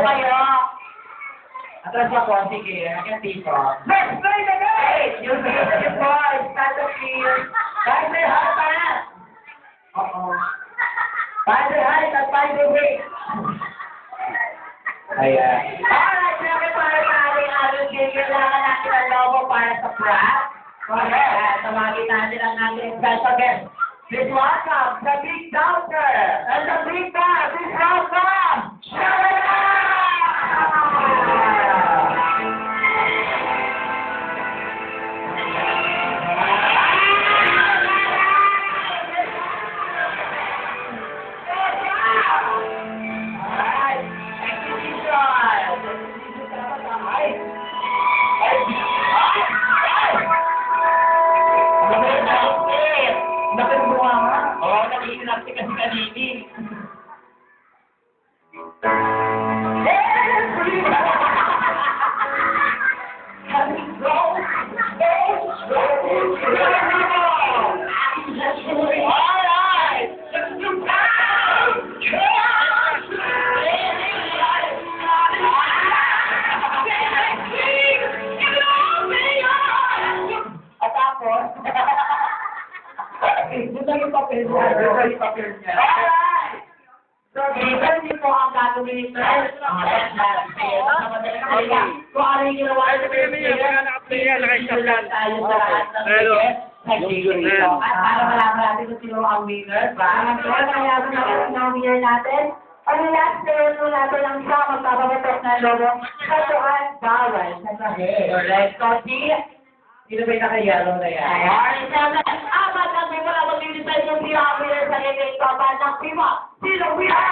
kayo. Atras ako, sige. Akin tipo. Let's play the game! Yung boys, start the field. Find the high pass! Oo. Find the high at find the weak! Ayan. Alright, sinabi para sa ating ating game, kailangan natin ang logo para sa prank. Correct. Tawagin natin ang ating special guest. Please welcome the Big Doctor and the Big Boss. Please welcome Sharana! Alright, Oo, nag-iinap si kasi kanini. Alright, let's do At tapos, Doon lang yung papel niya. Doon lang yung papel niya. alright! So, dito niyo po ang gagawin nito. Kung ano yung ginawa nyo, tayo sa lahat ng ticket. At para malaman natin kung sino ang winner. Kaya malaman natin ang winner natin. Ang last player po natin ang siya magpapabatok na logo sa tuwan bawal sa gabi. Correct. So, Sino ba yung naka-yellow na yan? Ayan, sabi, apat na may wala mag-decide yung sila ang winner sa game ng Papa ng Pima. Sino winner?